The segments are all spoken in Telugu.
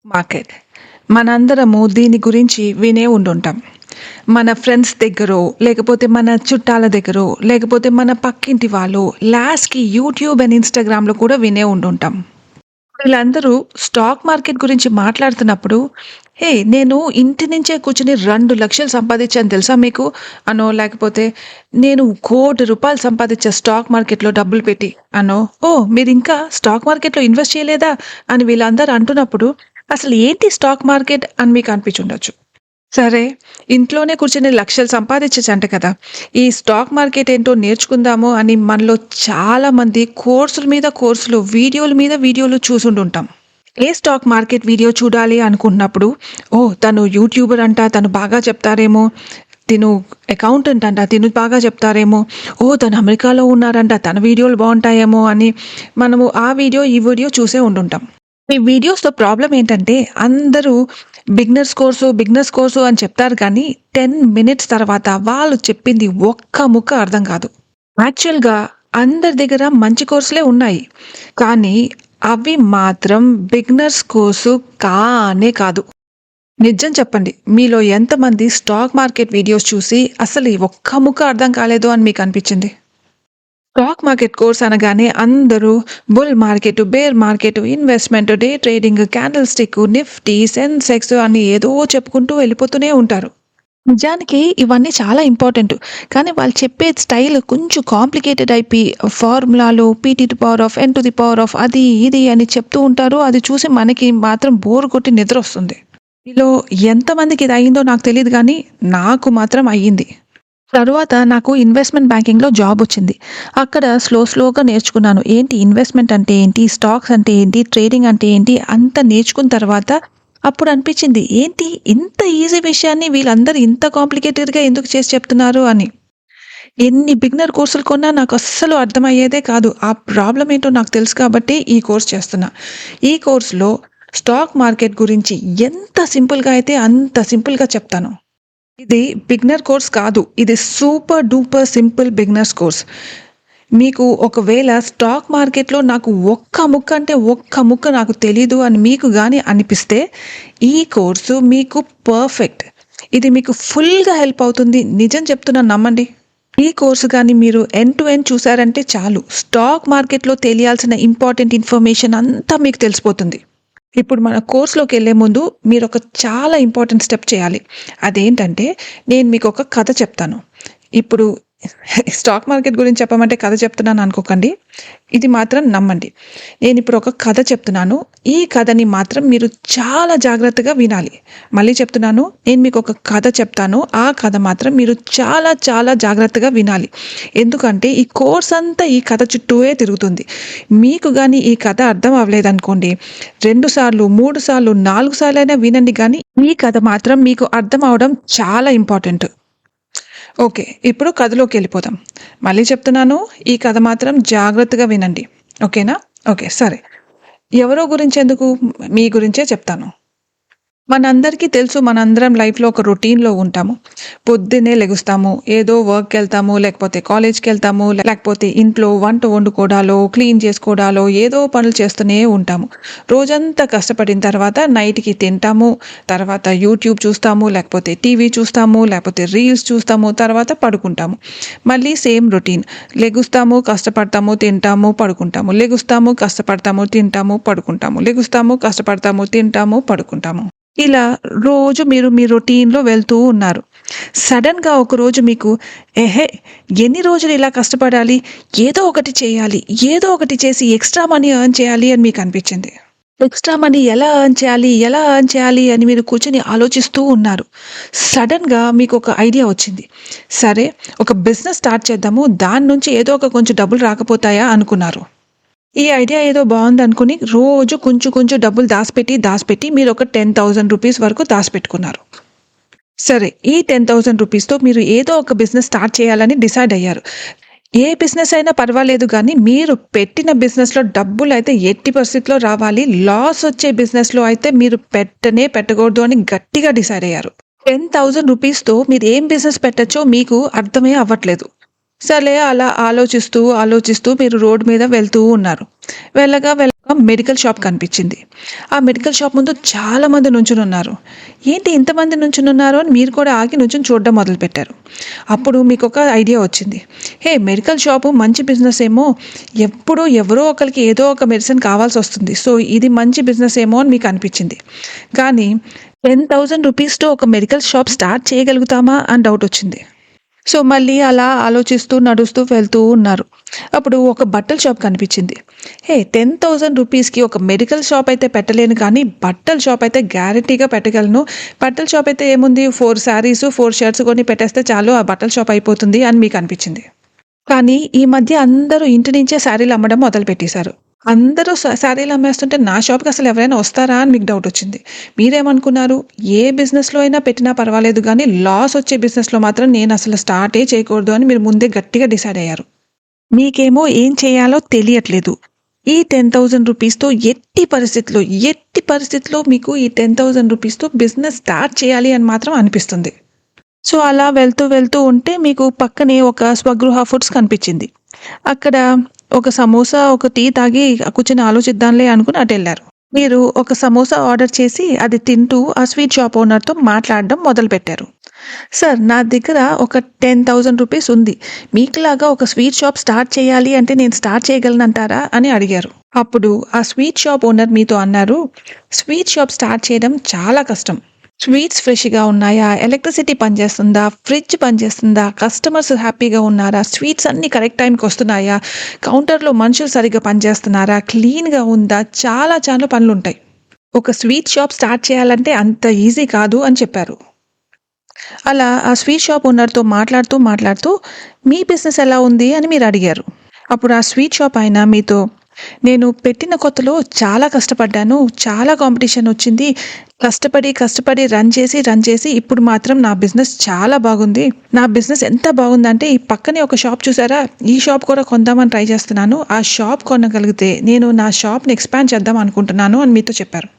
మార్కెట్. మనందరము దీని గురించి వినే ఉండుంటాం. మన ఫ్రెండ్స్ దగ్గరో, లేకపోతే మన చుట్టాల దగ్గరో, లేకపోతే మన పక్కింటి వాళ్ళో, లాస్ట్‌కి యూట్యూబ్ అండ్ ఇన్‌స్టాగ్రామ్‌లో కూడా వినే ఉండుంటాం. వీళ్ళందరూ స్టాక్ మార్కెట్ గురించి మాట్లాడుతున్నప్పుడు, "హే! నేను ఇంటి నుంచే కూర్చొని 2,00,000 సంపాదించాను తెలుసా మీకు?" అనో, లేకపోతే "నేను ₹1,00,00,000 సంపాదించా స్టాక్ మార్కెట్‌లో డబ్బులు పెట్టి" అనో, "ఓహ్! మీరింకా స్టాక్ మార్కెట్‌లో ఇన్వెస్ట్ చేయలేదా?" అని వీళ్ళందరూ అంటున్నప్పుడు, అసలు ఏంటి స్టాక్ మార్కెట్ అని మీకు అనిపించుండొచ్చు. సరే, ఇంట్లోనే కూర్చొని లక్షలు సంపాదించొచ్చంట కదా! ఈ స్టాక్ మార్కెట్ ఏంటో నేర్చుకుందాము అని మనలో చాలామంది కోర్సుల మీద కోర్సులు, వీడియోల మీద వీడియోలు చూసుండుంటాం. ఏ స్టాక్ మార్కెట్ వీడియో చూడాలి అనుకుంటున్నప్పుడు, ఓహ్! తను యూట్యూబర్ అంట, తను బాగా చెప్తారేమో, తిను అకౌంటెంట్ అంట, తిను బాగా చెప్తారేమో, ఓహ్! తను అమెరికాలో ఉన్నారంట, తన వీడియోలు బావుంటాయేమో అని మనము ఆ వీడియో, ఈ వీడియో చూసే ఉండుంటాం. ఈ వీడియోస్‌తో ప్రాబ్లమ్ ఏంటంటే, అందరూ బిగినర్స్ కోర్సు అని చెప్తారు కానీ, 10 మినిట్స్ తర్వాత వాళ్ళు చెప్పింది ఒక్క ముక్క అర్థం కాదు. యాక్చువల్‌గా అందరి దగ్గర మంచి కోర్సులే ఉన్నాయి. కానీ, అవి మాత్రం బిగినర్స్ కోర్సు కానే కాదు. నిజం చెప్పండి. మీలో ఎంతమంది స్టాక్ మార్కెట్ వీడియోస్ చూసి, అసలు ఈ ఒక్క ముక్క అర్థం కాలేదు అని మీకు అనిపించింది? స్టాక్ మార్కెట్ కోర్స్ అనగానే అందరూ bull market, bear market, investment, day trading, candlestick, Nifty, Sensex అని ఏదో చెప్పుకుంటూ వెళ్ళిపోతూనే ఉంటారు. నిజానికి ఇవన్నీ చాలా ఇంపార్టెంట్. కానీ వాళ్ళు చెప్పే స్టైల్ కొంచెం కాంప్లికేటెడ్ అయిపోయి ఫార్ములాలు PT to power of, N to the power of అది ఇది అని చెప్తూ ఉంటారు. అది చూసి మనకి మాత్రం బోర్ కొట్టి నిద్రొస్తుంది. మీలో ఎంతమందికి ఇది అయిందో నాకు తెలీదు గానీ, నాకు మాత్రం అయ్యింది. తరువాత నాకు ఇన్వెస్ట్‌మెంట్ బ్యాంకింగ్‌లో జాబొచ్చింది. అక్కడ స్లోగా నేర్చుకున్నాను. ఏంటి ఇన్వెస్ట్‌మెంట్ అంటే ఏంటి? స్టాక్స్ అంటే ఏంటి? ట్రేడింగ్ అంటే ఏంటి? అంతా నేర్చుకున్న తర్వాత అప్పుడు అనిపించింది. ఏంటి ఇంత ఈజీ విషయాన్ని వీళ్ళందరూ ఇంత కాంప్లికేటెడ్‌గా ఎందుకు చేసి చెప్తున్నారు అని. ఎన్ని బిగినర్ కోర్సులు కొన్నా నాకు అస్సలు అర్థమయ్యేదే కాదు. ఆ ప్రాబ్లమ్ ఏంటో నాకు తెలుసు కాబట్టే ఈ కోర్స్ చేస్తున్నా. ఈ కోర్స్‌లో స్టాక్ మార్కెట్ గురించి ఎంత సింపుల్‌గా అయితే అంత సింపుల్‌గా చెప్తాను. ఇది బిగినర్ కోర్స్ కాదు. ఇది super duper simple beginners course. మీకు ఒకవేళ స్టాక్ మార్కెట్‌లో నాకు ఒక్క ముక్క అంటే ఒక్క ముక్క నాకు తెలీదు అని మీకు గాని అనిపిస్తే, ఈ కోర్సు మీకు పర్ఫెక్ట్. ఇది మీకు ఫుల్‌గా హెల్ప్ అవుతుంది. నిజం చెప్తున్నాను నమ్మండి. ఈ కోర్సు గాని మీరు ఎండ్ టు ఎండ్ చూసారంటే చాలు. స్టాక్ మార్కెట్‌లో తెలియాల్సిన ఇంపార్టెంట్ ఇన్ఫర్మేషన్ అంతా మీకు తెలిసిపోతుంది. ఇప్పుడు మన కోర్స్‌లోకెళ్ళే ముందు మీరొక చాలా ఇంపార్టెంట్ స్టెప్ చేయాలి. అదేంటంటే, నేను మీకొక కథ చెప్తాను. ఇప్పుడు స్టాక్ మార్కెట్ గురించి చెప్పమంటే కథ చెప్తున్నాను అనుకోకండి. ఇది మాత్రం నమ్మండి. నేనిప్పుడు ఒక కథ చెప్తున్నాను. ఈ కథని మాత్రం మీరు చాలా జాగ్రత్తగా వినాలి. మళ్ళీ చెప్తున్నాను. నేను మీకొక కథ చెప్తాను. ఆ కథ మాత్రం మీరు చాలా చాలా జాగ్రత్తగా వినాలి. ఎందుకంటే ఈ కోర్స్ అంతా ఈ కథ చుట్టూయే తిరుగుతుంది. మీకు గాని ఈ కథ అర్థం అవ్వలేదనుకోండి, 2 సార్లు, 3 సార్లు, 4 సార్లైనా వినండి గానీ, ఈ కథ మాత్రం మీకు అర్థం అవ్వడం చాలా ఇంపార్టెంట్. ఓకే. ఇప్పుడు కథలోకెళ్ళిపోదాం. మళ్ళీ చెప్తున్నాను. ఈ కథ మాత్రం జాగ్రత్తగా వినండి. ఓకేనా? ఓకే. సరే. ఎవరో గురించెందుకు? మీ గురించే చెప్తాను. మనందరికీ తెలుసు మనందరం లైఫ్‌లో ఒక రొటీన్‌లో ఉంటాము. పొద్దున్నే లెగుస్తాము. ఏదో వర్క్‌కెళ్తాము, లేకపోతే కాలేజ్‌కెళ్తాము, లేకపోతే ఇంట్లో వంట వండుకోవడాలో, క్లీన్ చేసుకోవడాలో ఏదో పనులు చేస్తూనే ఉంటాము. రోజంతా కష్టపడిన తర్వాత నైట్‌కి తింటాము. తర్వాత యూట్యూబ్ చూస్తాము, లేకపోతే టీవీ చూస్తాము, లేకపోతే రీల్స్ చూస్తాము, తర్వాత పడుకుంటాము. మళ్ళీ సేమ్ రొటీన్. లెగుస్తాము, కష్టపడతాము, తింటాము, పడుకుంటాము. లెగుస్తాము, కష్టపడతాము, తింటాము, పడుకుంటాము. లెగుస్తాము, కష్టపడతాము, తింటాము, పడుకుంటాము. ఇలా రోజు మీరు మీ రొటీన్‌లో వెళ్తూ ఉన్నారు. సడెన్‌గా ఒకరోజు మీకు ఎహే! ఎన్ని రోజులు ఇలా కష్టపడాలి? ఏదో ఒకటి చేయాలి. ఏదో ఒకటి చేసి ఎక్స్‌ట్రా మనీ ఎర్న్ చేయాలి అని మీకు అనిపించింది. ఎక్స్‌ట్రా మనీ ఎలా ఎర్న్ చేయాలి? ఎలా ఎర్న్ చేయాలి? అని మీరు కూర్చొని ఆలోచిస్తూ ఉన్నారు. సడెన్‌గా మీకొక ఐడియా వచ్చింది. సరే, ఒక బిజినెస్ స్టార్ట్ చేద్దాము. దాని నుంచి ఏదో ఒక కొంచెం డబ్బులు రాకపోతాయా అనుకున్నారు. ఈ ఐడియా ఏదో బావుందనుకుని రోజు కొంచెం డబ్బులు దాసిపెట్టి మీరొక ₹10,000 వరకు దాసిపెట్టుకున్నారు. సరే, ఈ ₹10,000తో మీరు ఏదో ఒక బిజినెస్ స్టార్ట్ చేయాలని డిసైడ్ అయ్యారు. ఏ బిజినెస్ అయినా పర్వాలేదు గానీ, మీరు పెట్టిన బిజినెస్‌లో డబ్బులైతే ఎట్టి పరిస్థితిలో రావాలి. లాస్ వచ్చే బిజినెస్‌లో అయితే మీరు పెట్టనే పెట్టకూడదు అని గట్టిగా డిసైడ్ అయ్యారు. ₹10,000తో మీరు ఏం బిజినెస్ పెట్టొచ్చో మీకు అర్థమే అవ్వట్లేదు. సర్లే అలా ఆలోచిస్తూ, ఆలోచిస్తూ మీరు రోడ్ మీద వెళ్తూ ఉన్నారు. వెళ్ళగా మెడికల్ షాప్ కనిపించింది. ఆ మెడికల్ షాప్ ముందు చాలామంది నుంచునున్నారు. ఏంటి ఇంతమంది నుంచునున్నారు అని మీరు కూడా ఆగి నుంచొని చూడడం మొదలుపెట్టారు. అప్పుడు మీకొక ఐడియా వచ్చింది. హే! మెడికల్ షాపు మంచి బిజినెస్ ఏమో! ఎప్పుడూ ఎవరో ఒకళ్ళకి ఏదో ఒక మెడిసిన్ కావాల్సొస్తుంది. సో, ఇది మంచి బిజినెస్ ఏమో అని మీకు అనిపించింది. కానీ ₹10,000తో ఒక మెడికల్ షాప్ స్టార్ట్ చేయగలుగుతామా అని డౌటొచ్చింది. సో, మళ్ళీ అలా ఆలోచిస్తూ, నడుస్తూ వెళ్తూ ఉన్నారు. అప్పుడు ఒక బట్టల షాప్ కనిపించింది. హే! ₹10,000కి ఒక మెడికల్ షాప్ అయితే పెట్టలేను కానీ, బట్టల షాప్ అయితే గ్యారంటీగా పెట్టగలను. బట్టల షాప్ అయితే ఏముంది 4 శారీసు, 4 షర్ట్స్ కొని పెట్టేస్తే చాలు ఆ బట్టల షాప్ అయిపోతుంది అని మీకనిపించింది. కానీ ఈ మధ్య అందరూ ఇంటి నుంచే శారీలు అమ్మడం మొదలుపెట్టేశారు. అందరూ శారీలు అమ్మేస్తుంటే నా షాప్‌కి అసలు ఎవరైనా వస్తారా అని మీకు డౌటొచ్చింది. మీరేమనుకున్నారు? ఏ బిజినెస్‌లో అయినా పెట్టినా పర్వాలేదు గానీ లాస్ వచ్చే బిజినెస్‌లో మాత్రం నేనసలు స్టార్టే చేయకూడదు అని మీరు ముందే గట్టిగా డిసైడ్ అయ్యారు. మీకేమో ఏం చేయాలో తెలియట్లేదు. ఈ ₹10,000తో ఎట్టి పరిస్థితిలో మీకు ఈ ₹10,000తో బిజినెస్ స్టార్ట్ చేయాలి అని మాత్రం అనిపిస్తుంది. సో, అలా వెళ్తూ ఉంటే మీకు పక్కనే ఒక స్వగృహ ఫుడ్స్ కనిపించింది. అక్కడ ఒక సమోసా, ఒక టీ తాగి కూర్చొని ఆలోచిద్దాంలే అనుకుని అటెళ్లారు. మీరు ఒక సమోసా ఆర్డర్ చేసి అది తింటూ ఆ స్వీట్ షాప్ ఓనర్‌తో మాట్లాడడం మొదలుపెట్టారు. సార్ నా దగ్గర ఒక ₹10,000 ఉంది. మీకులాగా ఒక స్వీట్ షాప్ స్టార్ట్ చేయాలి అంటే నేను స్టార్ట్ చేయగలనంటారా? అని అడిగారు. అప్పుడు ఆ స్వీట్ షాప్ ఓనర్ మీతో అన్నారు, "స్వీట్ షాప్ స్టార్ట్ చేయడం చాలా కష్టం. స్వీట్స్ ఫ్రెష్‌గా ఉన్నాయా? ఎలక్ట్రిసిటీ పనిచేస్తుందా? ఫ్రిడ్జ్ పనిచేస్తుందా? కస్టమర్స్ హ్యాపీగా ఉన్నారా? స్వీట్స్ అన్నీ కరెక్ట్ టైంకొస్తున్నాయా? కౌంటర్‌లో మనుషులు సరిగ్గా పనిచేస్తున్నారా? క్లీన్‌గా ఉందా? చాలా పనులుంటాయి. ఒక స్వీట్ షాప్ స్టార్ట్ చేయాలంటే అంత ఈజీ కాదు" అని చెప్పారు. అలా ఆ స్వీట్ షాప్ ఓనర్‌తో మాట్లాడుతూ మీ బిజినెస్ ఎలా ఉంది అని మీరు అడిగారు. అప్పుడు ఆ స్వీట్ షాప్ ఆయన మీతో, "నేను పెట్టిన కొత్తలో చాలా కష్టపడ్డాను. చాలా కాంపిటీషన్ వచ్చింది. కష్టపడి రన్ చేసి ఇప్పుడు మాత్రం నా బిజినెస్ చాలా బాగుంది. నా బిజినెస్ ఎంత బాగుందంటే ఈ పక్కనే ఒక షాప్ చూసారా? ఈ షాప్ కూడా కొందామని ట్రై చేస్తున్నాను. ఆ షాప్ కొనగలిగితే నేను నా షాప్‌ని ఎక్స్‌పాండ్ చేద్దాం అనుకుంటున్నాను" అని మీతో చెప్పారు.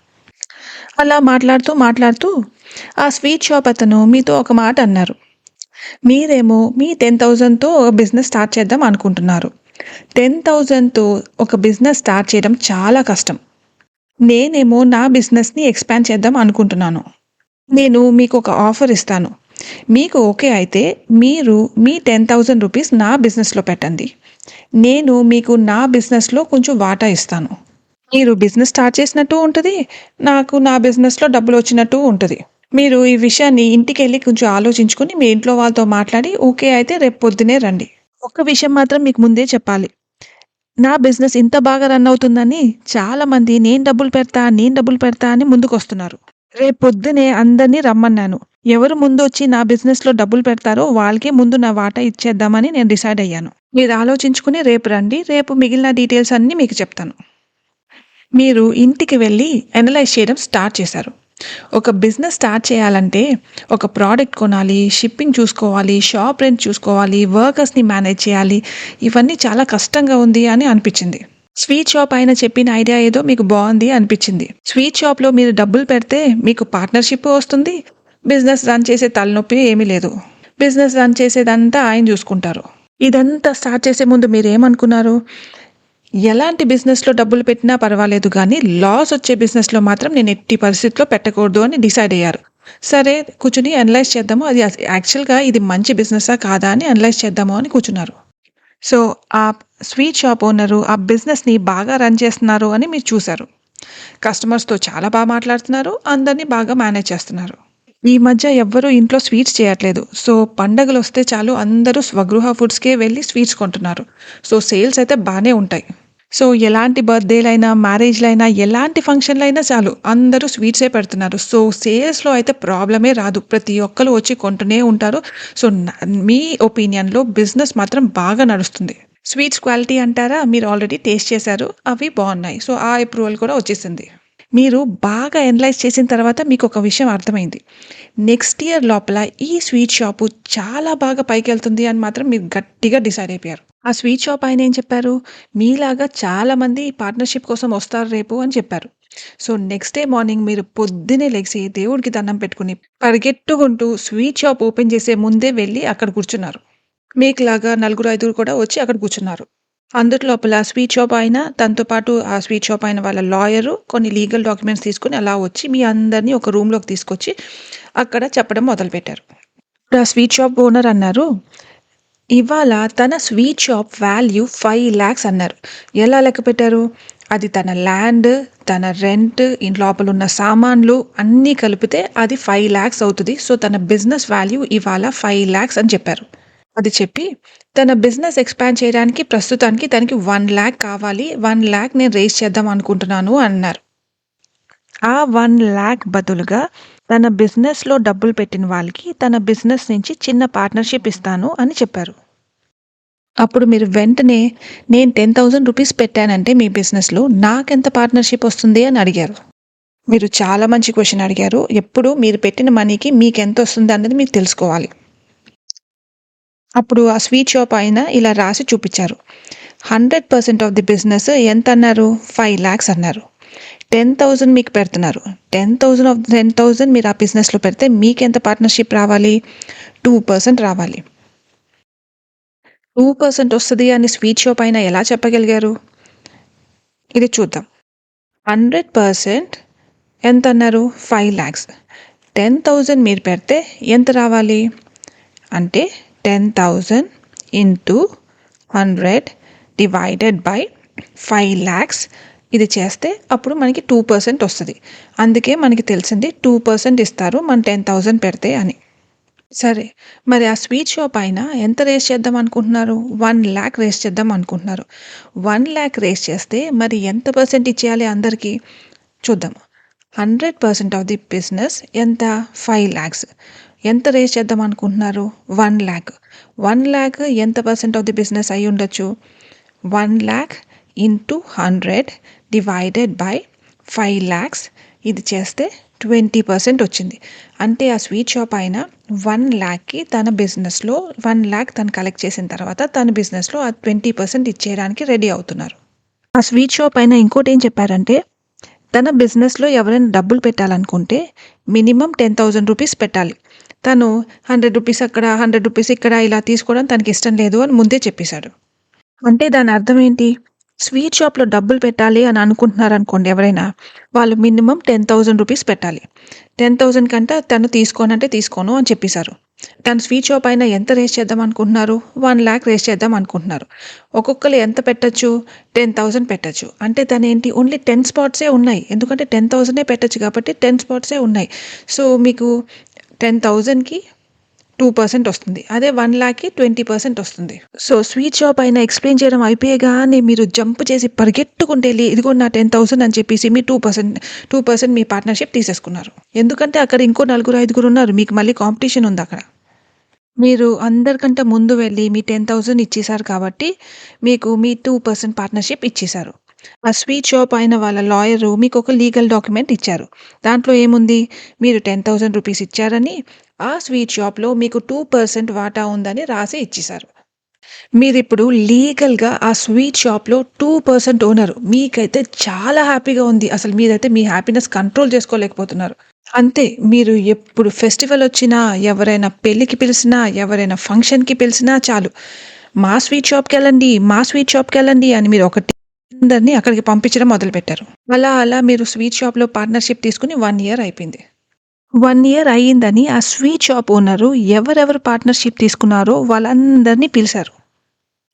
అలా మాట్లాడుతూ ఆ స్వీట్ షాప్ అతను మీతో ఒక మాట అన్నారు. మీరేమో మీ 10,000తో బిజినెస్ స్టార్ట్ చేద్దాం అనుకుంటున్నారు. 10,000తో ఒక బిజినెస్ స్టార్ట్ చేయడం చాలా కష్టం. నేనేమో నా బిజినెస్‌ని ఎక్స్‌పాండ్ చేద్దాం అనుకుంటున్నాను. నేను మీకొక ఆఫర్ ఇస్తాను. మీకు ఓకే అయితే మీరు మీ ₹10,000 నా బిజినెస్‌లో పెట్టండి. నేను మీకు నా బిజినెస్‌లో కొంచెం వాటా ఇస్తాను. మీరు బిజినెస్ స్టార్ట్ చేసినట్టు ఉంటది. నాకు నా బిజినెస్‌లో డబ్బులొచ్చినట్టు ఉంటది. మీరు ఈ విషయాన్ని ఇంటికెళ్ళి కొంచెం ఆలోచించుకొని మీ ఇంట్లో వాళ్ళతో మాట్లాడి ఓకే అయితే రేపు పొద్దున్నే రండి. ఒక్క విషయం మాత్రం మీకు ముందే చెప్పాలి. నా బిజినెస్ ఇంత బాగా రన్ అవుతుందని చాలామంది నేను డబ్బులు పెడతా అని ముందుకొస్తున్నారు. రేపు పొద్దున్నే అందరిని రమ్మన్నాను. ఎవరు ముందొచ్చి నా బిజినెస్‌లో డబ్బులు పెడతారో వాళ్ళకే ముందు నా వాటా ఇచ్చేద్దామని నేను డిసైడ్ అయ్యాను. మీరు ఆలోచించుకుని రేపు రండి. రేపు మిగిలిన డీటెయిల్స్ అన్నీ మీకు చెప్తాను. మీరు ఇంటికి వెళ్ళి అనలైజ్ చేయడం స్టార్ట్ చేశారు. ఒక బిజినెస్ స్టార్ట్ చేయాలంటే ఒక ప్రోడక్ట్ కొనాలి, షిప్పింగ్ చూసుకోవాలి, షాప్ రెంట్ చూసుకోవాలి, వర్కర్స్‌ని మేనేజ్ చేయాలి. ఇవన్నీ చాలా కష్టంగా ఉంది అని అనిపించింది. స్వీట్ షాప్ ఆయన చెప్పిన ఐడియా ఏదో మీకు బావుంది అనిపించింది. స్వీట్ షాప్‌లో మీరు డబ్బులు పెడితే మీకు పార్ట్నర్‌షిప్ వస్తుంది. బిజినెస్ రన్ చేసే తలనొప్పి ఏమీ లేదు. బిజినెస్ రన్ చేసేదంతా ఆయన చూసుకుంటారు. ఇదంతా స్టార్ట్ చేసే ముందు మీరేమనుకున్నారు? ఎలాంటి బిజినెస్‌లో డబ్బులు పెట్టినా పర్వాలేదు గానీ, లాస్ వచ్చే బిజినెస్‌లో మాత్రం నేను ఎట్టి పరిస్థితిలో పెట్టకూడదు అని డిసైడ్ అయ్యారు. సరే కూర్చొని అనలైజ్ చేద్దాము. అది యాక్చువల్‌గా ఇది మంచి బిజినెసా కాదా అని అనలైజ్ చేద్దాము అని కూర్చున్నారు. సో, ఆ స్వీట్ షాప్ ఓనరు ఆ బిజినెస్‌ని బాగా రన్ చేస్తున్నారు అని మీరు చూసారు. కస్టమర్స్‌తో చాలా మాట్లాడుతున్నారు. అందరిని బాగా మేనేజ్ చేస్తున్నారు. ఈ మధ్య ఎవ్వరూ ఇంట్లో స్వీట్స్ చేయట్లేదు. సో, పండగలొస్తే చాలు అందరూ స్వగృహ ఫుడ్స్‌కే వెళ్లి స్వీట్స్ కొంటున్నారు. సో, సేల్స్ అయితే బానే ఉంటాయి. సో, ఎలాంటి బర్త్‌డేలైనా, మ్యారేజ్‌లైనా, ఎలాంటి ఫంక్షన్‌లైనా చాలు అందరూ స్వీట్సే పెడుతున్నారు. సో, సేల్స్‌లో అయితే ప్రాబ్లమే రాదు. ప్రతి ఒక్కళ్ళు వచ్చి కొంటూనే ఉంటారు. సో, మీ ఒపీనియన్‌లో బిజినెస్ మాత్రం బాగా నడుస్తుంది. స్వీట్స్ క్వాలిటీ అంటారా? మీరు ఆల్రెడీ టేస్ట్ చేశారు. అవి బావున్నాయి. సో, ఆ అప్రూవల్ కూడా వచ్చేసింది. మీరు బాగా అనలైజ్ చేసిన తర్వాత మీకొక విషయం అర్థమైంది. నెక్స్ట్ ఇయర్ లోపల ఈ స్వీట్ షాపు చాలా బాగా పైకెళ్తుంది అని మాత్రం మీరు గట్టిగా డిసైడ్ అయిపోయారు. ఆ స్వీట్ షాప్ ఆయన ఏం చెప్పారు? మీలాగా చాలామంది పార్ట్నర్‌షిప్ కోసం వస్తారు రేపు అని చెప్పారు. సో, నెక్స్ట్ డే మార్నింగ్ మీరు పొద్దున్నే లెగిసి దేవుడికి దండం పెట్టుకొని పరిగెట్టుకుంటూ స్వీట్ షాప్ ఓపెన్ చేసే ముందే వెళ్లి అక్కడ కూర్చున్నారు. మీకులాగా నలుగురు, ఐదుగురు కూడా వచ్చి అక్కడ కూర్చున్నారు. అందరి లోపల స్వీట్ షాప్ ఆయన, తనతో పాటు ఆ స్వీట్ షాప్ ఆయన వాళ్ళ లాయరు కొన్ని లీగల్ డాక్యుమెంట్స్ తీసుకొని అలా వచ్చి మీ అందరిని ఒక రూమ్‌లోకి తీసుకొచ్చి అక్కడ చెప్పడం మొదలుపెట్టారు. ఇప్పుడు ఆ స్వీట్ షాప్ ఓనర్ అన్నారు, ఇవాళ తన స్వీట్ షాప్ వాల్యూ 5,00,000 అన్నారు. ఎలా లెక్క పెట్టారు? అది తన ల్యాండ్, తన రెంట్, లోపల ఉన్న సామాన్లు అన్నీ కలిపితే అది 5,00,000 అవుతది. సో, తన బిజినెస్ వాల్యూ ఇవాళ 5,00,000 అని చెప్పారు. అది చెప్పి తన బిజినెస్ ఎక్స్‌పాండ్ చేయడానికి ప్రస్తుతానికి తనకి 1,00,000 కావాలి. 1,00,000 నేను రైజ్ చేద్దాం అనుకుంటున్నాను అన్నారు. ఆ 1,00,000 బదులుగా తన బిజినెస్‌లో డబ్బులు పెట్టిన వాళ్ళకి తన బిజినెస్ నుంచి చిన్న పార్ట్నర్‌షిప్ ఇస్తాను అని చెప్పారు. అప్పుడు మీరు వెంటనే నేను 10,000 రూపీస్ పెట్టానంటే మీ బిజినెస్‌లో నాకెంత పార్ట్నర్‌షిప్ వస్తుంది అని అడిగారు. మీరు చాలా మంచి క్వెషన్ అడిగారు. ఎప్పుడు మీరు పెట్టిన మనీకి మీకెంతొస్తుంది అన్నది మీకు తెలుసుకోవాలి. అప్పుడు ఆ స్వీట్ షాప్ ఆయన ఇలా రాసి చూపిచ్చారు. 100% ఆఫ్ ది బిజినెస్ ఎంతన్నారు? 5,00,000 అన్నారు. 10,000 మీకు పెడుతున్నారు. 10,000 ఆఫ్ 10,000 మీరు ఆ బిజినెస్‌లో పెడితే మీకెంత పార్ట్నర్‌షిప్ రావాలి? 2% రావాలి. 2% వస్తది అని స్వీట్ షాప్ ఆయన ఎలా చెప్పగలిగారు? ఇది చూద్దాం. 100% ఎంతన్నారు? 5,00,000. 10,000 మీరు పెడితే ఎంత రావాలి? అంటే 10,000 ఇంటూ 100 డివైడెడ్ బై 5,00,000 ఇది చేస్తే అప్పుడు మనకి 2% వస్తది. అందుకే మనకి తెలిసింది 2% ఇస్తారు మనం 10,000 పెడితే అని. సరే. మరి ఆ స్వీట్ షాప్ ఆయన ఎంత రైజ్ చేద్దాం అనుకుంటున్నారు? 1,00,000 రైజ్ చేద్దాం అనుకుంటున్నారు. 1,00,000 రైజ్ చేస్తే మరి ఎంత పర్సెంట్ ఇచ్చేయాలి అందరికి? చూద్దాం. 100% ఆఫ్ ది బిజినెస్ ఎంత? 5,00,000. ఎంత రైజ్ చేద్దాం అనుకుంటున్నారు? 1,00,000. 1,00,000 ఎంత పర్సెంట్ ఆఫ్ ది బిజినెస్ అయి ఉండొచ్చు? 1,00,000 ఇంటూ 100 డివైడెడ్ బై 5,00,000 ఇది చేస్తే 20% వచ్చింది. అంటే ఆ స్వీట్ షాప్ ఆయన 1,00,000కి తన బిజినెస్‌లో 1,00,000 తను కలెక్ట్ చేసిన తర్వాత తన బిజినెస్‌లో ఆ 20% ఇచ్చేయడానికి రెడీ అవుతున్నారు. ఆ స్వీట్ షాప్ ఆయన ఇంకోటేం చెప్పారంటే, తన బిజినెస్‌లో ఎవరైనా డబ్బులు పెట్టాలనుకుంటే మినిమమ్ 10,000 రూపీస్ పెట్టాలి. తను 100 రూపీస్ అక్కడ, 100 రూపీస్ ఇక్కడ ఇలా తీసుకోవడం తనకిష్టం లేదు అని ముందే చెప్పేశాడు. అంటే దాని అర్థం ఏంటి? స్వీట్ షాప్‌లో డబ్బులు పెట్టాలి అని అనుకుంటున్నారనుకోండి ఎవరైనా, వాళ్ళు మినిమమ్ 10,000 రూపీస్ పెట్టాలి. 10,000 కంటే తను తీసుకోనంటే తీసుకోను అని చెప్పేశారు. తను స్వీట్ షాప్ అయినా ఎంత రైజ్ చేద్దాం అనుకుంటున్నారు? 1,00,000 రైజ్ చేద్దాం అనుకుంటున్నారు. ఒక్కొక్కళ్ళు ఎంత పెట్టొచ్చు? 10,000 పెట్టొచ్చు. అంటే తనేంటి ఓన్లీ 10 స్పాట్సే ఉన్నాయి. ఎందుకంటే 10,000 పెట్టొచ్చు కాబట్టి 10 స్పాట్సే ఉన్నాయి. సో, మీకు 10,000కి 2% వస్తుంది. అదే 1,00,000కి 20% వస్తుంది. సో, స్వీట్ షాప్ ఆయన ఎక్స్‌ప్లెయిన్ చేయడం అయిపోయగానే మీరు జంప్ చేసి పరిగెట్టుకుంటూ ఎళ్లి ఇదిగోండి నా 10,000 అని చెప్పేసి మీ 2% మీ పార్ట్నర్‌షిప్ తీసేసుకున్నారు. ఎందుకంటే అక్కడ ఇంకో నలుగురు, ఐదుగురు ఉన్నారు. మీకు మళ్ళీ కాంపిటీషన్ ఉందక్కడ. మీరు అందరికంటే ముందు వెళ్ళి మీ 10,000 ఇచ్చేశారు కాబట్టి మీకు మీ 2% పార్ట్నర్‌షిప్ ఇచ్చేశారు. ఆ స్వీట్ షాప్ ఆయన వాళ్ళ లాయరు మీకొక లీగల్ డాక్యుమెంట్ ఇచ్చారు. దాంట్లో ఏముంది? మీరు 10,000 రూపీస్ ఇచ్చారని, ఆ స్వీట్ షాప్‌లో మీకు 2% వాటా ఉందని రాసి ఇచ్చేశారు. మీరిప్పుడు లీగల్‌గా ఆ స్వీట్ షాప్‌లో 2% ఓనరు. మీకైతే చాలా హ్యాపీగా ఉంది. అసలు మీరైతే మీ హ్యాపీనెస్ కంట్రోల్ చేసుకోలేకపోతున్నారు. అంతే. మీరు ఎప్పుడు ఫెస్టివలొచ్చినా, ఎవరైనా పెళ్ళికి పిలిసినా, ఎవరైనా ఫంక్షన్‌కి పిలిసినా చాలు. మా స్వీట్ షాప్‌కెళ్ళండి, మా స్వీట్ షాప్‌కెళ్ళండి అని మీరు ఒకటే అందరిని అక్కడికి పంపించడం మొదలుపెట్టారు. అలా అలా మీరు స్వీట్ షాప్‌లో పార్ట్నర్‌షిప్ తీసుకొని 1 ఇయర్ అయిపోయింది. 1 ఇయర్ అయ్యిందని ఆ స్వీట్ షాప్ ఓనరు ఎవరెవరు పార్ట్నర్‌షిప్ తీసుకున్నారో వాళ్ళందరిని పిలిచారు.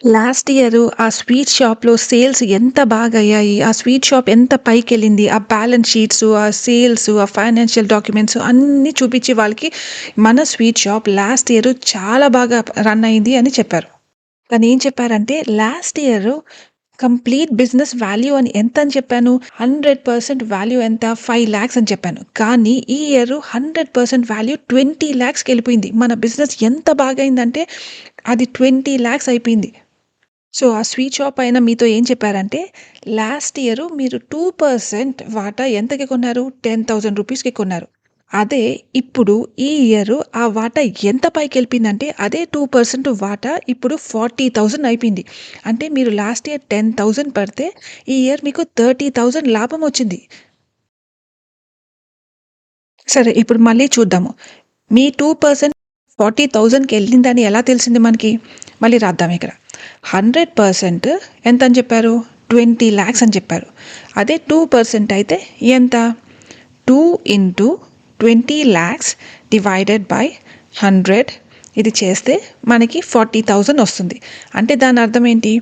లాస్ట్ ఇయరు ఆ స్వీట్ షాప్‌లో సేల్స్ ఎంత బాగయ్యాయి, ఆ స్వీట్ షాప్ ఎంత పైకెళ్ళింది, ఆ బ్యాలెన్స్ షీట్సు, ఆ సేల్సు, ఆ ఫైనాన్షియల్ డాక్యుమెంట్స్ అన్నీ చూపించి వాళ్ళకి మన స్వీట్ షాప్ లాస్ట్ ఇయర్ చాలా బాగా రన్ అయింది అని చెప్పారు. కానీ ఏం చెప్పారంటే last year complete business value అని ఎంత అని చెప్పాను? 100% వాల్యూ ఎంత? 5,00,000 అని చెప్పాను. కానీ ఈ ఇయర్ 100% వాల్యూ 20,00,000కి వెళ్ళిపోయింది. మన బిజినెస్ ఎంత బాగయిందంటే అది 20,00,000 అయిపోయింది. సో, ఆ స్వీట్ షాప్ ఆయన మీతో ఏం చెప్పారంటే, లాస్ట్ ఇయర్ మీరు 2% వాటా ఎంతకి కొన్నారు? 10,000 రూపీస్‌కి కొన్నారు. అదే ఇప్పుడు ఈ ఇయర్ ఆ వాటా ఎంత పైకెళ్ళిపోయిందంటే, అదే 2% వాటా ఇప్పుడు 40,000 అయిపోయింది. అంటే మీరు లాస్ట్ ఇయర్ 10,000 పడితే, ఈ ఇయర్ మీకు 30,000 లాభం వచ్చింది. సరే ఇప్పుడు మళ్ళీ చూద్దాము. మీ 2% 40,000కి వెళ్ళిందని ఎలా తెలిసింది మనకి? మళ్ళీ రాద్దాం ఇక్కడ. 100% ఎంత అని చెప్పారు? 20,00,000 అని చెప్పారు. అదే 2% అయితే ఎంత? 2 ఇంటూ 20,00,000 డివైడెడ్ బై 100 ఇది చేస్తే మనకి 40,000 వస్తుంది. అంటే దాని అర్థం ఏంటి?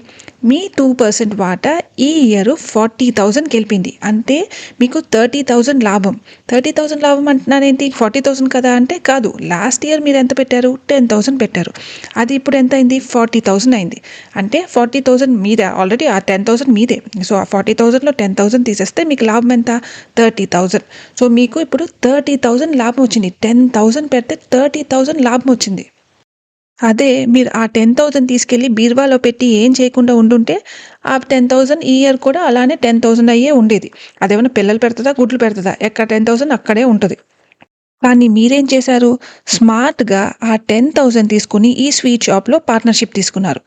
మీ 2% వాటా ఈ ఇయర్ 40,000కి వెళ్ళిపోయింది. అంటే మీకు 30,000 లాభం. 30,000 లాభం అంటున్నారేంటి? 40,000 కదా అంటే కాదు. లాస్ట్ ఇయర్ మీరు ఎంత పెట్టారు? 10,000 పెట్టారు. అది ఇప్పుడు ఎంత అయింది? 40,000 అయింది. అంటే 40,000 మీదే, ఆల్రెడీ ఆ 10,000 మీదే. సో ఆ 40,000లో 10,000 తీసేస్తే మీకు లాభం ఎంత? 30,000. సో మీకు ఇప్పుడు 30,000 లాభం వచ్చింది. 10,000 పెడితే 30,000 లాభం వచ్చింది. అదే మీరు ఆ 10,000 తీసుకెళ్ళి బీరువాలో పెట్టి ఏం చేయకుండా ఉండుంటే ఆ 10,000 ఈ ఇయర్ కూడా అలానే 10,000 అయ్యే ఉండేది. అదేమన్నా పిల్లలు పెడతదా? గుడ్లు పెడతదా? ఎక్కడ 10,000 అక్కడే ఉంటది. కానీ మీరేం చేశారు? స్మార్ట్‌గా ఆ 10,000 తీసుకొని ఈ స్వీట్ షాప్‌లో పార్ట్నర్‌షిప్ తీసుకున్నారు.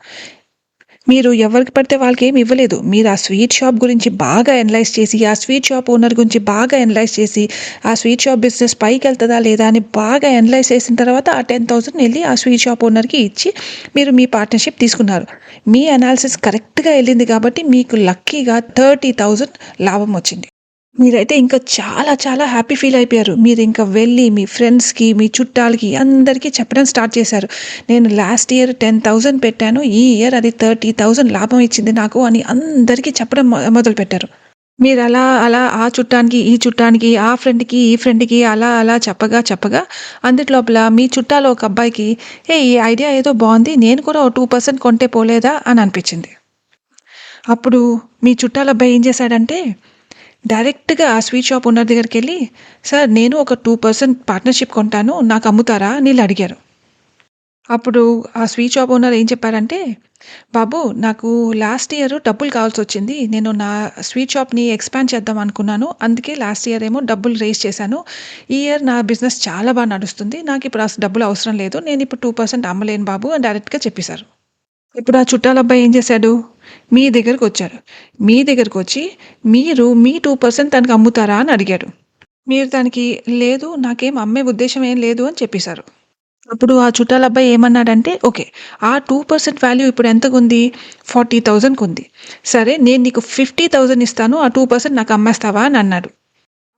మీరు ఎవరికి పడితే వాళ్ళకేమి ఇవ్వలేదు. మీరు ఆ స్వీట్ షాప్ గురించి బాగా అనలైజ్ చేసి, ఆ స్వీట్ షాప్ ఓనర్ గురించి బాగా అనలైజ్ చేసి, ఆ స్వీట్ షాప్ బిజినెస్ పైకెళ్తదా లేదా అని బాగా అనలైజ్ చేసిన తర్వాత ఆ 10,000 ఎళ్లి ఆ స్వీట్ షాప్ ఓనర్‌కి ఇచ్చి మీరు మీ పార్ట్నర్‌షిప్ తీసుకున్నారు. మీ అనాలిసిస్ కరెక్ట్‌గా ఎళ్ళింది కాబట్టి మీకు లక్కీగా 30,000 లాభం వచ్చింది. మీరైతే ఇంకా చాలా చాలా హ్యాపీ ఫీల్ అయిపోయారు. మీరింక వెళ్ళి మీ ఫ్రెండ్స్‌కి, మీ చుట్టాలకి అందరికీ చెప్పడం స్టార్ట్ చేశారు. నేను లాస్ట్ ఇయర్ 10,000 పెట్టాను. ఈ ఇయర్ అది 30,000 లాభం ఇచ్చింది నాకు అని అందరికీ చెప్పడం మొదలుపెట్టారు. మీరలా అలా ఆ చుట్టానికి, ఈ చుట్టానికి, ఆ ఫ్రెండ్‌కి, ఈ ఫ్రెండ్‌కి అలా అలా చెప్పగా చెప్పగా అందులోపల మీ చుట్టాలో ఒక అబ్బాయికి ఈ ఐడియా ఏదో బావుంది. నేను కూడా ఓ 2% కొంటే పోలేదా అని అనిపించింది. అప్పుడు మీ చుట్టాలబ్బాయి ఏం చేశాడంటే డైరెక్ట్‌గా ఆ స్వీట్ షాప్ ఓనర్ దగ్గరికెళ్ళి, "సార్ నేను ఒక 2% పార్ట్నర్‌షిప్ కొంటాను. నాకు అమ్ముతారా?" అని ఈళ్ళు అడిగారు. అప్పుడు ఆ స్వీట్ షాప్ ఓనర్ ఏం చెప్పారంటే, "బాబు నాకు లాస్ట్ ఇయర్ డబ్బులు కావాల్సొచ్చింది. నేను నా స్వీట్ షాప్‌ని ఎక్స్‌పాండ్ చేద్దాం అనుకున్నాను. అందుకే లాస్ట్ ఇయర్ ఏమో డబ్బులు రైజ్ చేశాను. ఈ ఇయర్ నా బిజినెస్ చాలా నడుస్తుంది. నాకిప్పుడు డబ్బులు అవసరం లేదు. నేనిప్పుడు 2% అమ్మలేను బాబు" అని డైరెక్ట్‌గా చెప్పేశారు. ఇప్పుడు ఆ చుట్టాలబ్బాయి ఏం చేశాడు? మీ దగ్గరకొచ్చారు. మీ దగ్గరకొచ్చి మీ 2% తనకి అమ్ముతారా అని అడిగాడు. మీరు దానికి లేదు నాకేం అమ్మే ఉద్దేశ్యం ఏం లేదు అని చెప్పేశారు. అప్పుడు ఆ చుట్టాలబ్బాయి ఏమన్నాడంటే ఓకే. ఆ 2% వాల్యూ ఇప్పుడు ఎంతకుంది? 40,000కుంది. సరే నేను నీకు 50,000 ఇస్తాను. ఆ 2% నాకు అమ్మేస్తావా అని అన్నాడు.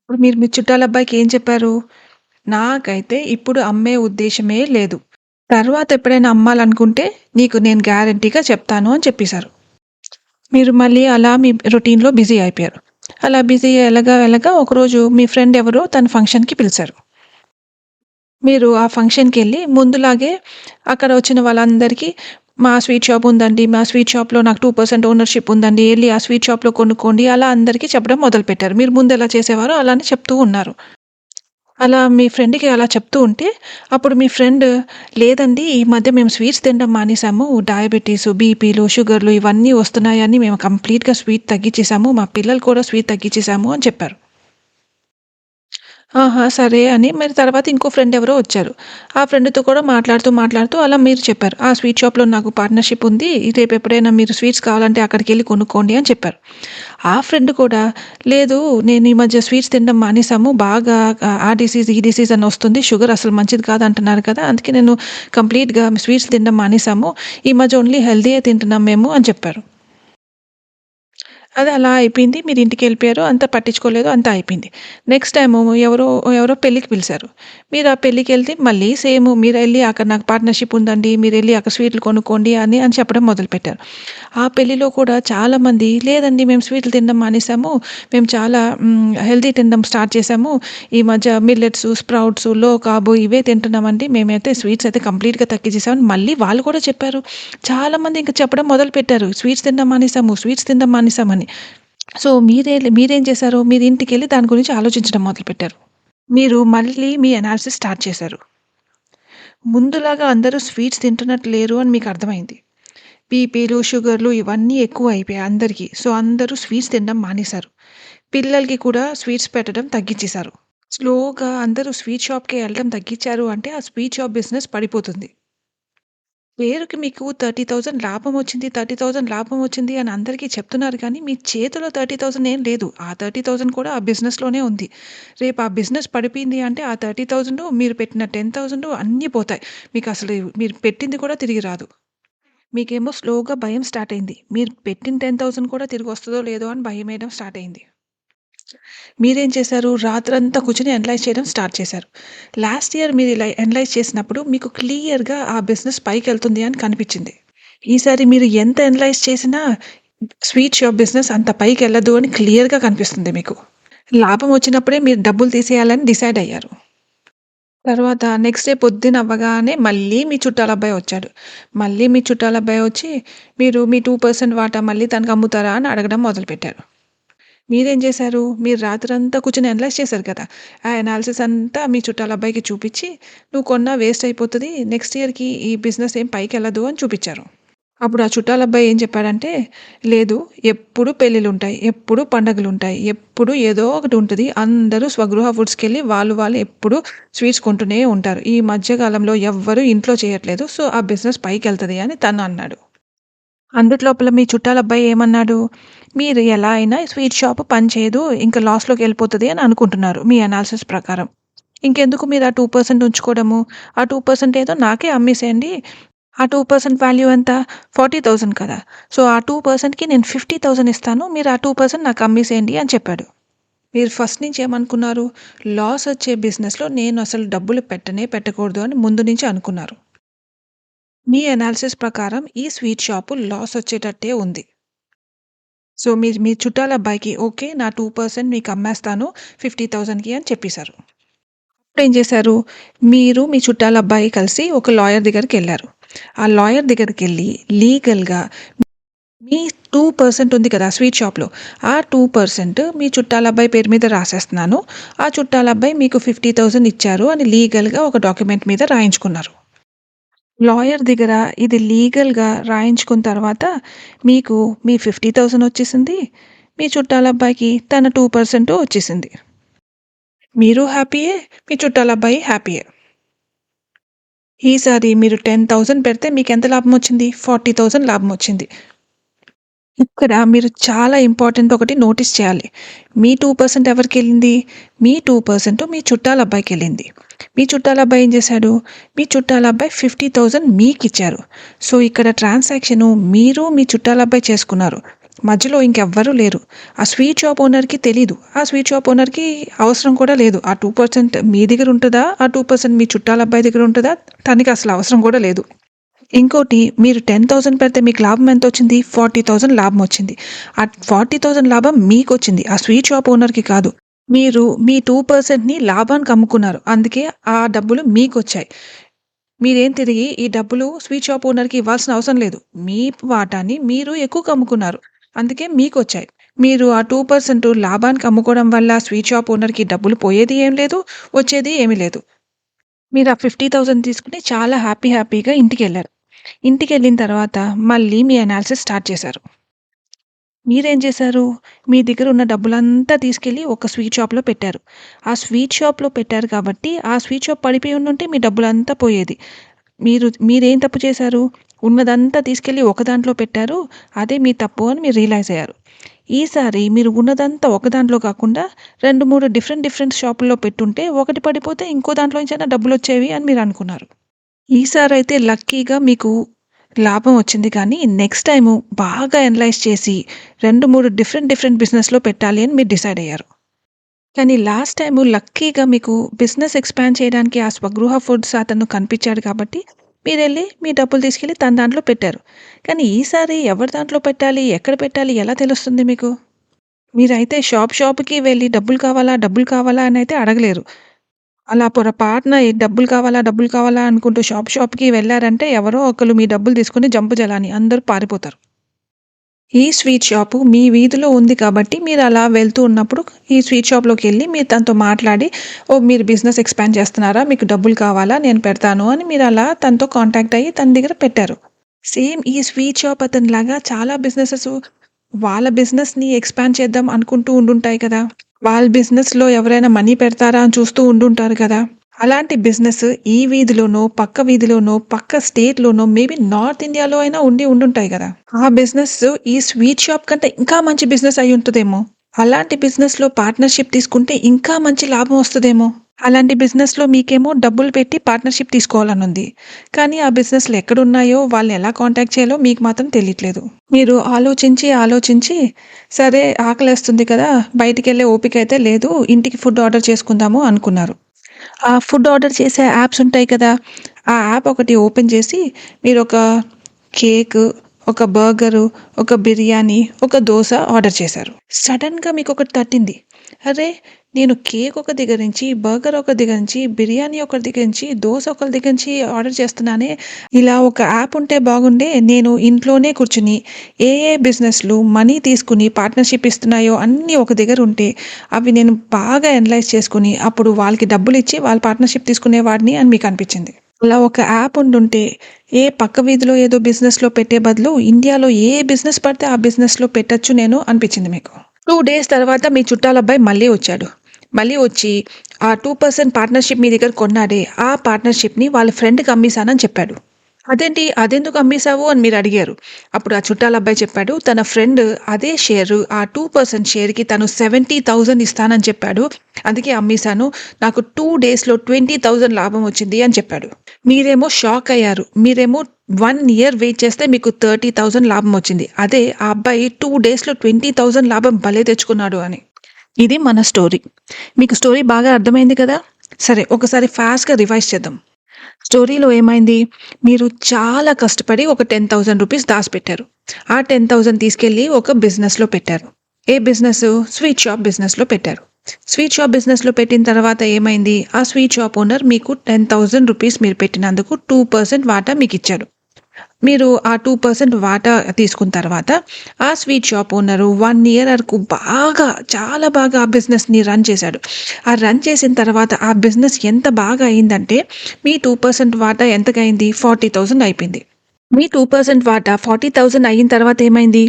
ఇప్పుడు మీరు మీ చుట్టాలబ్బాయికి ఏం చెప్పారు? నాకైతే ఇప్పుడు అమ్మే ఉద్దేశ్యమే లేదు. తర్వాత ఎప్పుడైనా అమ్మాలనుకుంటే నీకు నేను గ్యారంటీగా చెప్తాను అని చెప్పేశారు. మీరు మళ్ళీ అలా మీ రొటీన్‌లో బిజీ అయిపోయారు. అలా బిజీ ఎళ్ళగా ఎళ్ళగా ఒకరోజు మీ ఫ్రెండ్ ఎవరో తన ఫంక్షన్‌కి పిలిచారు. మీరు ఆ ఫంక్షన్‌కెళ్ళి ముందులాగే అక్కడ వచ్చిన వాళ్ళందరికీ మా స్వీట్ షాప్ ఉందండి. మా స్వీట్ షాప్‌లో నాకు 2% ఓనర్‌షిప్ ఉందండి. ఎళ్లి ఆ స్వీట్ షాప్‌లో కొనుక్కోండి. అలా అందరికీ చెప్పడం మొదలుపెట్టారు. మీరు ముందు ఎలా చేసేవారో అలానే చెప్తూ ఉన్నారు. అలా మీ ఫ్రెండ్‌కి అలా చెప్తూ ఉంటే, అప్పుడు మీ ఫ్రెండ్ లేదండి ఈ మధ్య మేము స్వీట్స్ తినడం మానేసాము. డయాబెటిసు, బీపీలు, షుగర్‌లు ఇవన్నీ వస్తున్నాయని మేము కంప్లీట్‌గా స్వీట్ తగ్గిచ్చేసాము. మా పిల్లలు కూడా స్వీట్ తగ్గిచ్చేసాము అని చెప్పారు. ఆహా! సరే అని మరి తర్వాత ఇంకో ఫ్రెండ్ ఎవరో వచ్చారు. ఆ ఫ్రెండ్‌తో కూడా మాట్లాడుతూ అలా మీరు చెప్పారు. ఆ స్వీట్ షాప్‌లో నాకు పార్ట్నర్‌షిప్ ఉంది. రేపు ఎప్పుడైనా మీరు స్వీట్స్ కావాలంటే అక్కడికెళ్ళి కొనుక్కోండి అని చెప్పారు. ఆ ఫ్రెండ్ కూడా లేదు నేను ఈ మధ్య స్వీట్స్ తినడం మానేసాము. బాగా ఆ డిసీజ్, ఈ డిసీజ్ అని వస్తుంది. షుగర్ అసలు మంచిది కాదంటున్నారు కదా! అందుకే నేను కంప్లీట్‌గా స్వీట్స్ తినడం మానేసాము. ఈ మధ్య ఓన్లీ హెల్తీయే తింటున్నాం మేము అని చెప్పారు. అది అలా అయిపోయింది. మీరు ఇంటికెళ్ళిపోయారు. అంతా పట్టించుకోలేదు. అంతా అయిపోయింది. నెక్స్ట్ టైము ఎవరో ఎవరో పెళ్ళికి పిలిచారు. మీరు ఆ పెళ్ళికెళ్తే మళ్ళీ సేమ్ మీరెళ్లి అక్కడ నాకు పార్ట్నర్‌షిప్ ఉందండి. మీరెళ్లి అక్కడ స్వీట్లు కొనుక్కోండి అని చెప్పడం మొదలుపెట్టారు. ఆ పెళ్ళిలో కూడా చాలామంది లేదండి మేము స్వీట్లు తినడం మానేసాము. మేము చాలా హెల్తీ తినడం స్టార్ట్ చేశాము. ఈ మధ్య మిల్లెట్సు, స్ప్రౌట్సు, లో కార్బ్ ఇవే తింటున్నామండి. మేమైతే స్వీట్స్ అయితే కంప్లీట్‌గా తగ్గించేసామని మళ్ళీ వాళ్ళు కూడా చెప్పారు. చాలామంది ఇంక చెప్పడం మొదలుపెట్టారు. స్వీట్స్ తినడం మానేసామని. సో, మీరేం చేశారు? మీరు ఇంటికెళ్ళి దాని గురించి ఆలోచించడం మొదలుపెట్టారు. మీరు మళ్ళీ మీ అనాలిసిస్ స్టార్ట్ చేశారు. ముందులాగా అందరూ స్వీట్స్ తింటున్నట్టు లేరు అని మీకు అర్థమైంది. బీపీలు, షుగర్‌లు ఇవన్నీ ఎక్కువ అయిపోయాయి అందరికీ. సో, అందరూ స్వీట్స్ తినడం మానేశారు. పిల్లలకి కూడా స్వీట్స్ పెట్టడం తగ్గిచ్చేశారు. స్లోగా అందరూ స్వీట్ షాప్‌కే ఎళ్ళడం తగ్గిచ్చారు అంటే ఆ స్వీట్ షాప్ బిజినెస్ పడిపోతుంది. పేరుకి మీకు 30,000 లాభం వచ్చింది, 30,000 లాభం వచ్చింది అని అందరికీ చెప్తున్నారు కానీ, మీ చేతిలో 30,000 ఏం లేదు. ఆ 30,000 కూడా ఆ బిజినెస్‌లోనే ఉంది. రేపు ఆ బిజినెస్ పడిపోయింది అంటే ఆ 30,000 మీరు పెట్టిన 10,000 అన్నీ పోతాయి. మీకసలు మీరు పెట్టింది కూడా తిరిగి రాదు. మీకేమో స్లోగా భయం స్టార్ట్ అయింది. మీరు పెట్టిన 10,000 కూడా తిరిగొస్తదో లేదో అని భయమేయడం స్టార్ట్ అయింది. మీరేం చేశారు? రాత్రంతా కూర్చొని అనలైజ్ చేయడం స్టార్ట్ చేశారు. లాస్ట్ ఇయర్ మీరు ఇలా అనలైజ్ చేసినప్పుడు మీకు క్లియర్‌గా ఆ బిజినెస్ పైకెళ్తుంది అని కనిపించింది. ఈసారి మీరు ఎంత అనలైజ్ చేసినా స్వీట్ షాప్ బిజినెస్ అంత పైకెళ్ళదు అని క్లియర్‌గా కనిపిస్తుంది మీకు. లాభం వచ్చినప్పుడే మీరు డబ్బులు తీసేయాలని డిసైడ్ అయ్యారు. తర్వాత నెక్స్ట్ డే పొద్దున అవ్వగానే మళ్ళీ మీ చుట్టాలబ్బాయి వచ్చాడు. మళ్ళీ మీ చుట్టాలబ్బాయి వచ్చి మీరు మీ 2% వాటా మళ్ళీ తనకు అమ్ముతారా అని అడగడం మొదలుపెట్టారు. మీరేం చేశారు? మీరు రాత్రంతా కూర్చొని అనలైజ్ చేశారు కదా! ఆ అనాలిసిస్ అంతా మీ చుట్టాలబ్బాయికి చూపిచ్చి, "నువ్వు కొన్నా వేస్ట్ అయిపోతది. నెక్స్ట్ ఇయర్‌కి ఈ బిజినెస్ ఏం పైకెళ్ళదు" అని చూపిచ్చారు. అప్పుడు ఆ చుట్టాలబ్బాయి ఏం చెప్పాడంటే, "లేదు, ఎప్పుడు పెళ్ళిళ్ళుంటాయి, ఎప్పుడు పండగలుంటాయి, ఎప్పుడు ఏదో ఒకటి ఉంటది. అందరూ స్వగృహ ఫుడ్స్‌కెళ్ళి వాళ్ళు ఎప్పుడు స్వీట్స్ కొంటూనే ఉంటారు. ఈ మధ్య కాలంలో ఎవ్వరు ఇంట్లో చేయట్లేదు. సో, ఆ బిజినెస్ పైకెళ్తది" అని తను అన్నాడు. అందుట్లోపల మీ చుట్టాలబ్బాయి ఏమన్నాడు? మీరు ఎలా అయినా స్వీట్ షాప్ పని చేయదు. ఇంక లాస్‌లోకెళ్ళిపోతది అని అనుకుంటున్నారు మీ అనాలిసిస్ ప్రకారం. ఇంకెందుకు మీరు ఆ 2% ఉంచుకోవడము? ఆ 2% ఏదో నాకే అమ్మేసేయండి. ఆ 2% వాల్యూ ఎంత? 40,000 కదా! సో, ఆ 2%కి నేను 50,000 ఇస్తాను. మీరు ఆ 2% నాకు అమ్మేసేయండి అని చెప్పాడు. మీరు ఫస్ట్ నుంచి ఏమనుకున్నారు? లాస్ వచ్చే బిజినెస్‌లో నేను అసలు డబ్బులు పెట్టనే పెట్టకూడదు అని ముందు నుంచి అనుకున్నారు. మీ అనాలిసిస్ ప్రకారం ఈ స్వీట్ షాపు లాస్ వచ్చేటట్టే ఉంది. సో, మీరు మీ చుట్టాల అబ్బాయికి ఓకే. నా 2% మీకు అమ్మేస్తాను 50,000కి అని చెప్పేసారు. అప్పుడేం చేశారు? మీరు మీ చుట్టాల అబ్బాయి కలిసి ఒక లాయర్ దగ్గరికెళ్లారు. ఆ లాయర్ దగ్గరికెళ్లి లీగల్‌గా మీ 2% ఉంది కదా! స్వీట్ షాప్‌లో. ఆ 2% మీ చుట్టాల అబ్బాయి పేరు మీద రాసేస్తున్నాను. ఆ చుట్టాల అబ్బాయి మీకు 50,000 ఇచ్చారు అని లీగల్‌గా ఒక డాక్యుమెంట్ మీద రాయించుకున్నారు. లాయర్ దగ్గర ఇది లీగల్‌గా రాయించుకున్న తర్వాత మీకు మీ 50,000 వచ్చేసింది. మీ చుట్టాలబ్బాయికి తన 2% వచ్చేసింది. మీరు హ్యాపీయే. మీ చుట్టాలబ్బాయి హ్యాపీయే. ఈసారి మీరు 10,000 పెడితే మీకెంత లాభమొచ్చింది? 40,000 లాభమొచ్చింది. ఇక్కడ మీరు చాలా ఇంపార్టెంట్ ఒకటి నోటీస్ చేయాలి. మీ 2% ఎవరికెళ్ళింది? మీ 2% మీ చుట్టాలబ్బాయికెళ్ళింది. మీ చుట్టాలబ్బాయి ఏం చేశాడు? మీ చుట్టాలబ్బాయి 50,000 మీకిచ్చారు. సో, ఇక్కడ ట్రాన్సాక్షను మీరు మీ చుట్టాలబ్బాయి చేసుకున్నారు. మధ్యలో ఇంకెవ్వరూ లేరు. ఆ స్వీట్ షాప్ ఓనర్‌కి తెలీదు. ఆ స్వీట్ షాప్ ఓనర్‌కి అవసరం కూడా లేదు. ఆ 2% మీ దగ్గర ఉంటదా? ఆ 2% మీ చుట్టాలబ్బాయి దగ్గర ఉంటదా? తనకి అసలు అవసరం కూడా లేదు. ఇంకోటి మీరు 10,000 పెడితే మీకు లాభం ఎంతొచ్చింది? 40,000 లాభమొచ్చింది. ఆ 40,000 లాభం మీకొచ్చింది. ఆ స్వీట్ షాప్ ఓనర్‌కి కాదు. మీరు మీ 2%ని లాభానికి అమ్ముకున్నారు. అందుకే ఆ డబ్బులు మీకొచ్చాయి. మీరేం తిరిగి ఈ డబ్బులు స్వీట్ షాప్ ఓనర్‌కి ఇవ్వాల్సిన అవసరం లేదు. మీ వాటాని మీరు ఎక్కువకి అమ్ముకున్నారు. అందుకే మీకొచ్చాయి. మీరు ఆ 2% లాభానికి అమ్ముకోవడం వల్ల స్వీట్ షాప్ ఓనర్‌కి డబ్బులు పోయేది ఏం లేదు. వచ్చేది ఏమీ లేదు. మీరు ఆ 50,000 తీసుకొని చాలా హ్యాపీగా ఇంటికెళ్లారు. ఇంటికెళ్ళిన తర్వాత మళ్ళీ మీ అనాలిసిస్ స్టార్ట్ చేశారు. మీరేం చేశారు? మీ దగ్గర ఉన్న డబ్బులంతా తీసుకెళ్ళి ఒక స్వీట్ షాప్‌లో పెట్టారు. ఆ స్వీట్ షాప్‌లో పెట్టారు కాబట్టి, ఆ స్వీట్ షాప్ పడిపోయి ఉండుంటే మీ డబ్బులంతా పోయేది. మీరేం తప్పు చేశారు? ఉన్నదంతా తీసుకెళ్ళి ఒక దాంట్లో పెట్టారు. అదే మీ తప్పు అని మీరు రియలైజ్ అయ్యారు. ఈసారి మీరు ఉన్నదంతా ఒక దాంట్లో కాకుండా 2, 3 డిఫరెంట్ షాపుల్లో పెట్టుంటే ఒకటి పడిపోతే ఇంకో దాంట్లో నుంచైనా డబ్బులొచ్చేవి అని మీరనుకున్నారు. ఈసారైతే లక్కీగా మీకు లాభం వచ్చింది కానీ, నెక్స్ట్ టైము బాగా అనలైజ్ చేసి 2, 3 డిఫరెంట్ బిజినెస్‌లో పెట్టాలి అని మీరు డిసైడ్ అయ్యారు. కానీ లాస్ట్ టైము లక్కీగా మీకు బిజినెస్ ఎక్స్‌పాండ్ చేయడానికి ఆ స్వగృహ ఫుడ్స్ అతను కనిపించాడు కాబట్టి, మీరెళ్లి మీ డబ్బులు తీసుకెళ్ళి తన దాంట్లో పెట్టారు. కానీ ఈసారి ఎవరి దాంట్లో పెట్టాలి? ఎక్కడ పెట్టాలి? ఎలా తెలుస్తుంది మీకు? మీరైతే షాప్‌కి వెళ్లి డబ్బులు కావాలా అనైతే అడగలేరు. అలా పొరపాటున ఈ డబ్బులు కావాలా అనుకుంటూ షాప్‌కి వెళ్లారంటే ఎవరో ఒకళ్ళు మీ డబ్బులు తీసుకొని జంపు జలాని అందరూ పారిపోతారు. ఈ స్వీట్ షాపు మీ వీధిలో ఉంది కాబట్టి మీరలా వెళ్తూ ఉన్నప్పుడు ఈ స్వీట్ షాప్‌లోకెళ్ళి మీరు తనతో మాట్లాడి, "ఓహ్! మీరు బిజినెస్ ఎక్స్‌పాండ్ చేస్తున్నారా? మీకు డబ్బులు కావాలా? నేను పెడతాను" అని మీరలా తనతో కాంటాక్ట్ అయ్యి తన దగ్గర పెట్టారు. సేమ్ ఈ స్వీట్ షాప్ అతనిలాగా చాలా బిజినెసెస్ వాళ్ళ బిజినెస్‌ని ఎక్స్‌పాండ్ చేద్దాం అనుకుంటూ ఉండుంటాయి కదా! వాళ్ళ బిజినెస్‌లో ఎవరైనా మనీ పెడతారా అని చూస్తూ ఉండుంటారు కదా! అలాంటి బిజినెస్ ఈ వీధిలోనో, పక్క వీధిలోనో, పక్క స్టేట్‌లోనో మేబీ నార్త్ ఇండియాలో అయినా ఉండుంటాయి గదా! ఆ బిజినెస్ ఈ స్వీట్ షాప్ కంటే ఇంకా మంచి బిజినెస్ అయ్యుంటదేమో! అలాంటి బిజినెస్‌లో పార్ట్నర్‌షిప్ తీసుకుంటే ఇంకా మంచి లాభం వస్తదేమో! అలాంటి బిజినెస్‌లో మీకేమో డబ్బులు పెట్టి పార్ట్నర్‌షిప్ తీసుకోవాలనుంది. కానీ ఆ బిజినెస్‌లు ఎక్కడున్నాయో, వాళ్ళని ఎలా కాంటాక్ట్ చేయాలో మీకు మాత్రం తెలియట్లేదు. మీరు ఆలోచించి సరే ఆకలేస్తుంది కదా! బయటికెళ్ళే ఓపిక అయితే లేదు. ఇంటికి ఫుడ్ ఆర్డర్ చేసుకుందాము అనుకున్నారు. ఆ ఫుడ్ ఆర్డర్ చేసే యాప్స్ ఉంటాయి కదా! ఆ యాప్ ఒకటి ఓపెన్ చేసి మీరొక కేకు, ఒక బర్గరు, ఒక బిర్యానీ, ఒక దోస ఆర్డర్ చేశారు. సడెన్‌గా మీకొకటి తట్టింది. అరే! నేను కేక్ ఒక దగ్గర నుంచి, బర్గర్ ఒక దగ్గర నుంచి, బిర్యానీ ఒక దగ్గర నుంచి, దోస ఒకళ్ళ దగ్గర నుంచి ఆర్డర్ చేస్తున్నానే. ఇలా ఒక యాప్ ఉంటే బాగుండే. నేను ఇంట్లోనే కూర్చొని ఏ బిజినెస్‌లు మనీ తీసుకొని పార్ట్నర్‌షిప్ ఇస్తున్నాయో అన్నీ ఒక దగ్గర ఉంటే, అవి నేను బాగా అనలైజ్ చేసుకొని, అప్పుడు వాళ్ళకి డబ్బులిచ్చి వాళ్ళు పార్ట్నర్‌షిప్ తీసుకునేవాడిని అని మీకనిపించింది. అలా ఒక యాప్ ఉండుంటే, పక్క వీధిలో ఏదో బిజినెస్‌లో పెట్టే బదులు, ఇండియాలో ఏ బిజినెస్ పడితే ఆ బిజినెస్‌లో పెట్టొచ్చు నేను అనిపించింది మీకు. 2 డేస్ తర్వాత మీ చుట్టాలబ్బాయి మళ్ళీ వచ్చాడు. మళ్ళీ వచ్చి ఆ 2% పార్ట్నర్‌షిప్ మీ దగ్గర కొన్నాడే, ఆ పార్ట్నర్‌షిప్‌ని వాళ్ళ ఫ్రెండ్‌కి అమ్మేసానని చెప్పాడు. అదేంటి? అదెందుకు అమ్మేశావు అని మీరడిగారు. అప్పుడు ఆ చుట్టాలబ్బాయి చెప్పాడు, తన ఫ్రెండ్ అదే షేరు ఆ 2% షేర్‌కి తను 70,000 ఇస్తానని చెప్పాడు. అందుకే అమ్మేశాను. నాకు 2 డేస్‌లో 20,000 లాభం వచ్చింది అని చెప్పాడు. మీరేమో షాకయ్యారు. మీరేమో 1 ఇయర్ వెయిట్ చేస్తే మీకు 30,000 లాభం వచ్చింది. అదే ఆ అబ్బాయి 2 డేస్‌లో 20,000 లాభం భలే తెచ్చుకున్నాడు అని. ఇది మన స్టోరీ. మీకు స్టోరీ బాగా అర్థమైంది కదా! సరే ఒకసారి ఫాస్ట్‌గా రివైజ్ చేద్దాం. స్టోరీలో ఏమైంది? మీరు చాలా కష్టపడి ఒక 10,000 రూపీస్ దాసిపెట్టారు. ఆ 10,000 తీసుకెళ్ళి ఒక బిజినెస్‌లో పెట్టారు. ఏ బిజినెసు? స్వీట్ షాప్ బిజినెస్‌లో పెట్టారు. స్వీట్ షాప్ బిజినెస్‌లో పెట్టిన తర్వాత ఏమైంది? ఆ స్వీట్ షాప్ ఓనర్ మీకు 10,000 రూపీస్ మీరు పెట్టినందుకు 2% వాటా మీకిచ్చాడు. మీరు ఆ 2% వాటా తీసుకున్న తర్వాత ఆ స్వీట్ షాప్ ఓనరు 1 ఇయర్ వరకు చాలా బాగా ఆ బిజినెస్‌ని రన్ చేశాడు. ఆ రన్ చేసిన తర్వాత ఆ బిజినెస్ ఎంత బాగా అయిందంటే మీ 2% వాటా ఎంతకయింది? 40,000 అయిపోయింది. మీ 2% వాటా 40,000 అయిన తర్వాత ఏమైంది?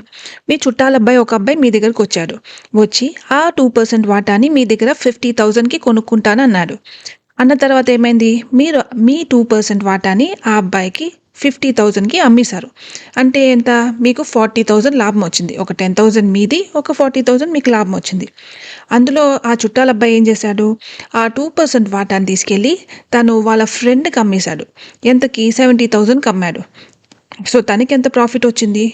మీ చుట్టాలబ్బాయి ఒక అబ్బాయి మీ దగ్గరకొచ్చాడు. వచ్చి ఆ 2% వాటాని మీ దగ్గర 50,000కి కొనుక్కుంటానన్నాడు. అన్న తర్వాత ఏమైంది? మీరు మీ 2% వాటాని ఆ అబ్బాయికి 50,000కి అమ్మేశారు. అంటే ఎంత? మీకు 40,000 లాభం వచ్చింది. ఒక 10,000 మీది, ఒక 40,000 మీకు లాభం వచ్చింది. అందులో ఆ చుట్టాలబ్బాయి ఏం చేశాడు? ఆ 2% వాటాని తీసుకెళ్ళి తను వాళ్ళ ఫ్రెండ్‌కి అమ్మేశాడు. ఎంతకి? 70,000కి అమ్మాడు. సో, తనకెంత ప్రాఫిట్ వచ్చింది?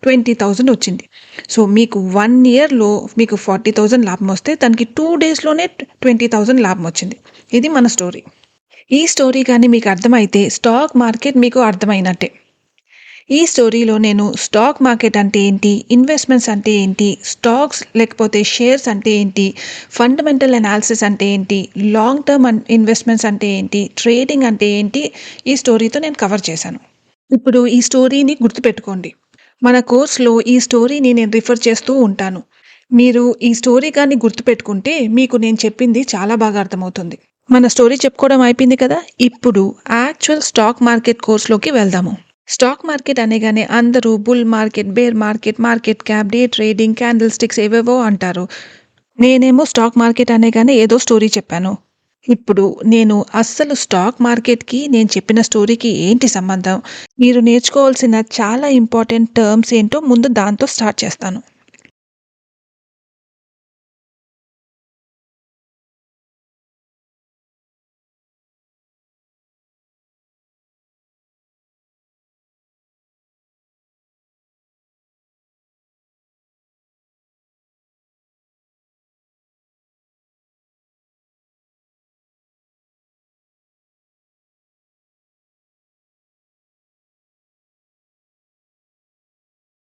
20,000 వచ్చింది. సో, మీకు 1 ఇయర్‌లో మీకు 40,000 లాభం వస్తే తనకి 2 డేస్‌లోనే 20,000 లాభం వచ్చింది. ఇది మన స్టోరీ. ఈ స్టోరీ గాని మీకు అర్థమైతే స్టాక్ మార్కెట్ మీకు అర్థమైనట్టే. ఈ స్టోరీలో నేను స్టాక్ మార్కెట్ అంటే ఏంటి? ఇన్వెస్ట్‌మెంట్స్ అంటే ఏంటి? స్టాక్స్ లేకపోతే షేర్స్ అంటే ఏంటి? ఫండమెంటల్ అనాలిసిస్ అంటే ఏంటి? లాంగ్ టర్మ్ ఇన్వెస్ట్‌మెంట్స్ అంటే ఏంటి? ట్రేడింగ్ అంటే ఏంటి? ఈ స్టోరీతో నేను కవర్ చేశాను. ఇప్పుడు ఈ స్టోరీని గుర్తుపెట్టుకోండి. మన కోర్స్‌లో ఈ స్టోరీని నేను రిఫర్ చేస్తూ ఉంటాను. మీరు ఈ స్టోరీ గాని గుర్తుపెట్టుకుంటే మీకు నేను చెప్పింది చాలా బాగా అర్థమవుతుంది. మన స్టోరీ చెప్పుకోవడం అయిపోయింది కదా! ఇప్పుడు యాక్చువల్ స్టాక్ మార్కెట్ కోర్స్‌లోకి వెళ్దాము. స్టాక్ మార్కెట్ అనగానే అందరూ bull market, bear market, market cap, day trading, candlesticks ఏవేవో అంటారు. నేనేమో స్టాక్ మార్కెట్ అనగానే ఏదో స్టోరీ చెప్పాను. ఇప్పుడు నేను అస్సలు స్టాక్ మార్కెట్‌కి నేను చెప్పిన స్టోరీకి ఏంటి సంబంధం? మీరు నేర్చుకోవాల్సిన చాలా ఇంపార్టెంట్ టర్మ్స్ ఏంటో ముందు దాంతో స్టార్ట్ చేస్తాను.